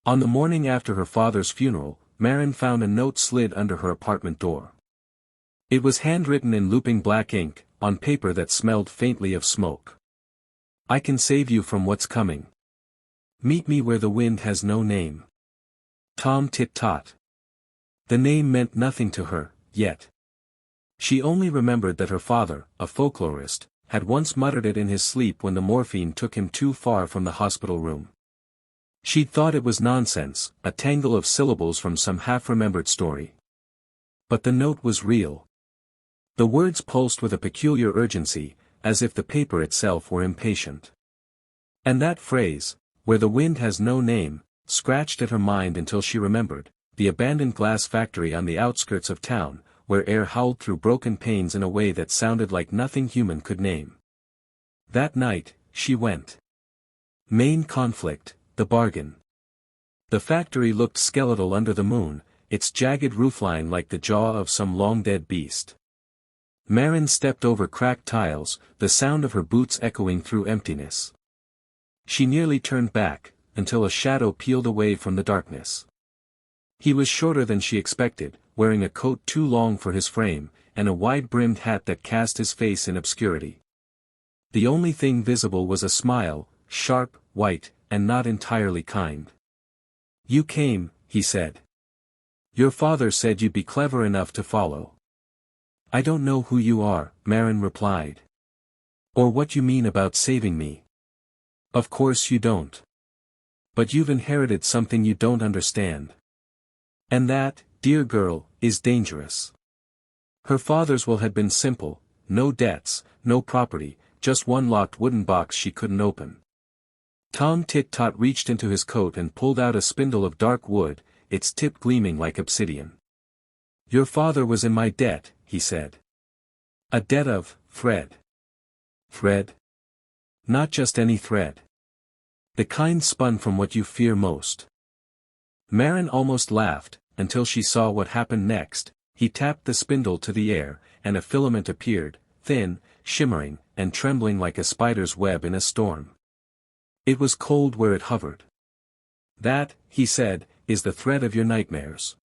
On the morning after her father's funeral, Maren found a note slid under her apartment door. It was handwritten in looping black ink, on paper that smelled faintly of smoke. I can save you from what's coming. Meet me where the wind has no name. Tom Tit Tot. The name meant nothing to her, yet. She only remembered that her father, a folklorist, had once muttered it in his sleep when the morphine took him too far from the hospital room. She'd thought it was nonsense, a tangle of syllables from some half-remembered story. But the note was real. The words pulsed with a peculiar urgency, as if the paper itself were impatient. And that phrase, where the wind has no name, scratched at her mind until she remembered, the abandoned glass factory on the outskirts of town, where air howled through broken panes in a way that sounded like nothing human could name. That night, she went. Main conflict, the bargain. The factory looked skeletal under the moon, its jagged roofline like the jaw of some long-dead beast. Maren stepped over cracked tiles, the sound of her boots echoing through emptiness. She nearly turned back, until a shadow peeled away from the darkness. He was shorter than she expected, wearing a coat too long for his frame, and a wide-brimmed hat that cast his face in obscurity. The only thing visible was a smile, sharp, white, and not entirely kind. You came, he said. Your father said you'd be clever enough to follow. I don't know who you are, Maren replied. Or what you mean about saving me. Of course you don't. But you've inherited something you don't understand. And that, dear girl, is dangerous. Her father's will had been simple, no debts, no property, just one locked wooden box she couldn't open. Tom Tit Tot reached into his coat and pulled out a spindle of dark wood, its tip gleaming like obsidian. Your father was in my debt, he said. A debt of, thread. Thread? Not just any thread. The kind spun from what you fear most. Maren almost laughed, until she saw what happened next. He tapped the spindle to the air, and a filament appeared, thin, shimmering, and trembling like a spider's web in a storm. It was cold where it hovered. That, he said, is the thread of your nightmares.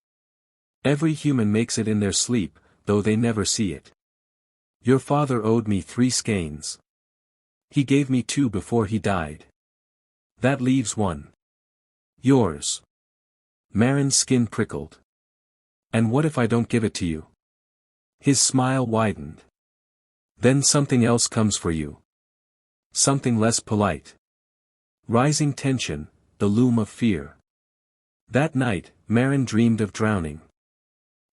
Every human makes it in their sleep, though they never see it. Your father owed me 3 skeins. He gave me 2 before he died. That leaves 1. Yours. Maren's skin prickled. And what if I don't give it to you? His smile widened. Then something else comes for you. Something less polite. Rising tension, the loom of fear. That night, Maren dreamed of drowning.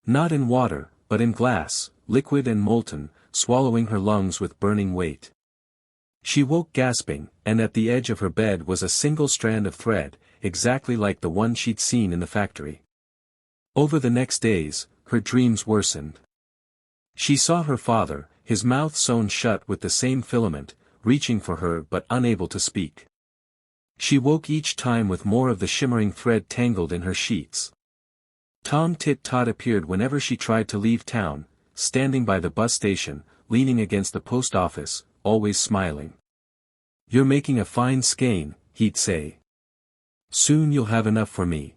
Not in water, but in glass, liquid and molten, swallowing her lungs with burning weight. She woke gasping, and at the edge of her bed was a single strand of thread, exactly like the one she'd seen in the factory. Over the next days, her dreams worsened. She saw her father, his mouth sewn shut with the same filament, reaching for her but unable to speak. She woke each time with more of the shimmering thread tangled in her sheets. Tom Tit Tot appeared whenever she tried to leave town, standing by the bus station, leaning against the post office, always smiling. You're making a fine skein, he'd say. Soon you'll have enough for me.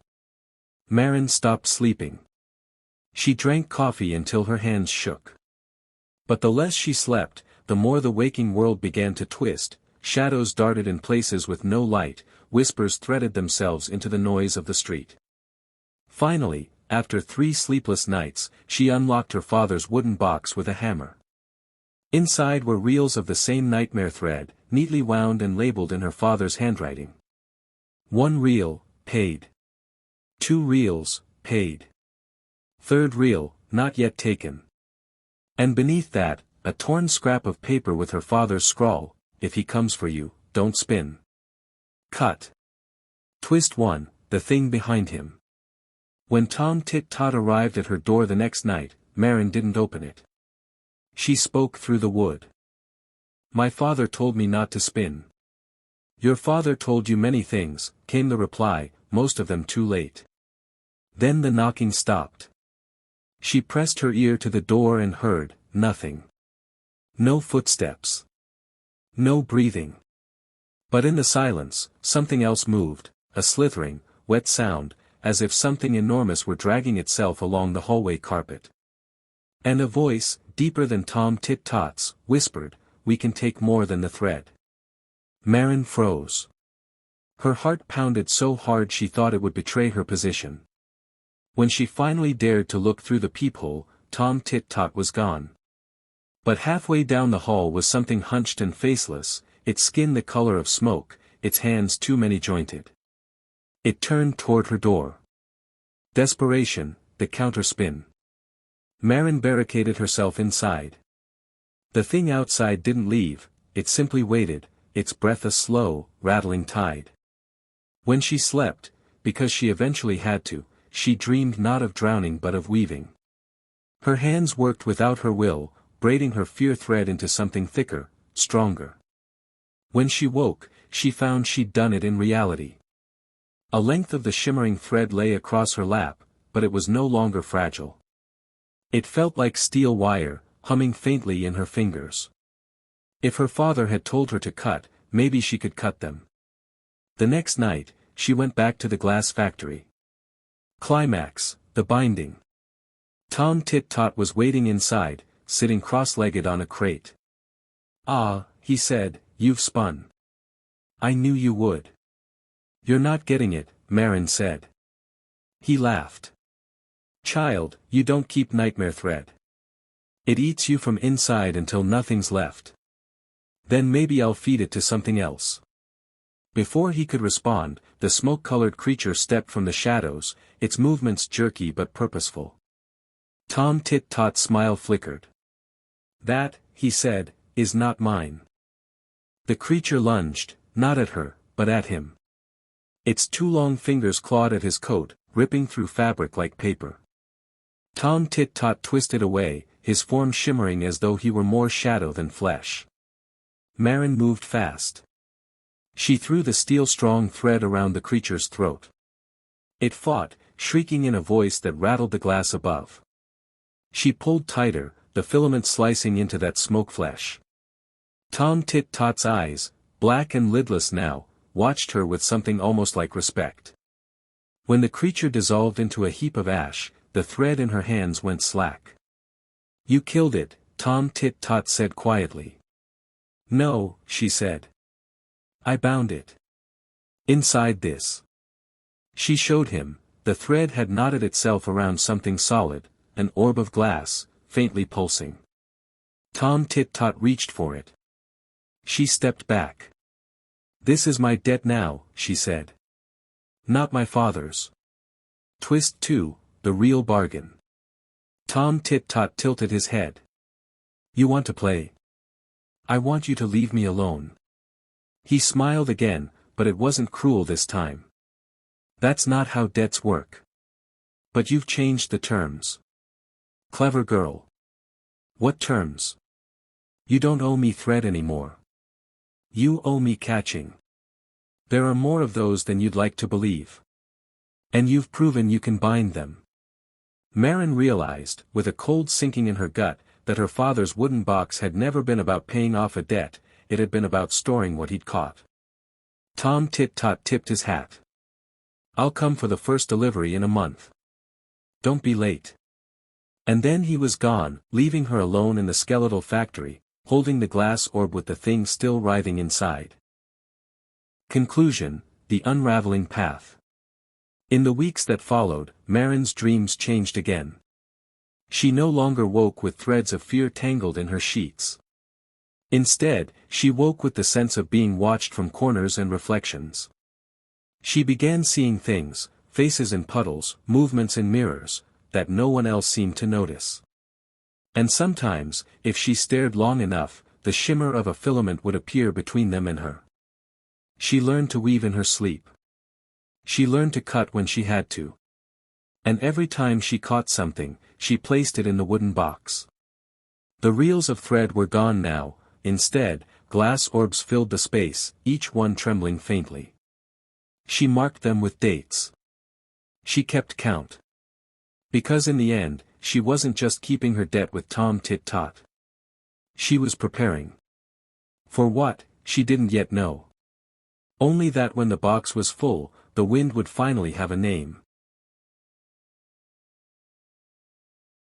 Maren stopped sleeping. She drank coffee until her hands shook. But the less she slept, the more the waking world began to twist, shadows darted in places with no light, whispers threaded themselves into the noise of the street. Finally, after 3 sleepless nights, she unlocked her father's wooden box with a hammer. Inside were reels of the same nightmare thread, neatly wound and labeled in her father's handwriting. 1 reel, paid. 2 reels, paid. 3rd reel, not yet taken. And beneath that, a torn scrap of paper with her father's scrawl, if he comes for you, don't spin. Cut. Twist 1, the thing behind him. When Tom Tit Tot arrived at her door the next night, Maren didn't open it. She spoke through the wood. My father told me not to spin. Your father told you many things, came the reply, most of them too late. Then the knocking stopped. She pressed her ear to the door and heard, nothing. No footsteps. No breathing. But in the silence, something else moved, a slithering, wet sound, as if something enormous were dragging itself along the hallway carpet. And a voice, deeper than Tom Tit Tot's, whispered, "We can take more than the thread." Maren froze. Her heart pounded so hard she thought it would betray her position. When she finally dared to look through the peephole, Tom Tit Tot was gone. But halfway down the hall was something hunched and faceless, its skin the color of smoke, its hands too many jointed. It turned toward her door. Desperation, the counterspin. Maren barricaded herself inside. The thing outside didn't leave, it simply waited, its breath a slow, rattling tide. When she slept, because she eventually had to, she dreamed not of drowning but of weaving. Her hands worked without her will, braiding her fear thread into something thicker, stronger. When she woke, she found she'd done it in reality. A length of the shimmering thread lay across her lap, but it was no longer fragile. It felt like steel wire, humming faintly in her fingers. If her father had told her to cut, maybe she could cut them. The next night, she went back to the glass factory. Climax, the binding. Tom Tit Tot was waiting inside, sitting cross-legged on a crate. "Ah," he said, "you've spun. I knew you would." "You're not getting it," Maren said. He laughed. "Child, you don't keep nightmare thread. It eats you from inside until nothing's left. Then maybe I'll feed it to something else." Before he could respond, the smoke-colored creature stepped from the shadows, its movements jerky but purposeful. Tom Tit Tot's smile flickered. "That," he said, "is not mine." The creature lunged, not at her, but at him. Its two long fingers clawed at his coat, ripping through fabric like paper. Tom Tit Tot twisted away, his form shimmering as though he were more shadow than flesh. Maren moved fast. She threw the steel-strong thread around the creature's throat. It fought, shrieking in a voice that rattled the glass above. She pulled tighter, the filament slicing into that smoke flesh. Tom Tit Tot's eyes, black and lidless now, watched her with something almost like respect. When the creature dissolved into a heap of ash, the thread in her hands went slack. "You killed it," Tom Tit Tot said quietly. "No," she said. "I bound it. Inside this." She showed him, the thread had knotted itself around something solid, an orb of glass, faintly pulsing. Tom Tit Tot reached for it. She stepped back. "This is my debt now," she said. "Not my father's." Twist 2, the real bargain. Tom Tit Tot tilted his head. "You want to play? I want you to leave me alone." He smiled again, but it wasn't cruel this time. "That's not how debts work. But you've changed the terms." "Clever girl. What terms?" "You don't owe me thread anymore. You owe me catching. There are more of those than you'd like to believe. And you've proven you can bind them." Maren realized, with a cold sinking in her gut, that her father's wooden box had never been about paying off a debt, it had been about storing what he'd caught. Tom Tit Tot tipped his hat. "I'll come for the first delivery in a month. Don't be late." And then he was gone, leaving her alone in the skeletal factory, holding the glass orb with the thing still writhing inside. Conclusion: the unraveling path. In the weeks that followed, Maren's dreams changed again. She no longer woke with threads of fear tangled in her sheets. Instead, she woke with the sense of being watched from corners and reflections. She began seeing things, faces in puddles, movements in mirrors, that no one else seemed to notice. And sometimes, if she stared long enough, the shimmer of a filament would appear between them and her. She learned to weave in her sleep. She learned to cut when she had to. And every time she caught something, she placed it in the wooden box. The reels of thread were gone now. Instead, glass orbs filled the space, each one trembling faintly. She marked them with dates. She kept count. Because in the end, she wasn't just keeping her debt with Tom Tit Tot. She was preparing. For what, she didn't yet know. Only that when the box was full, the wind would finally have a name.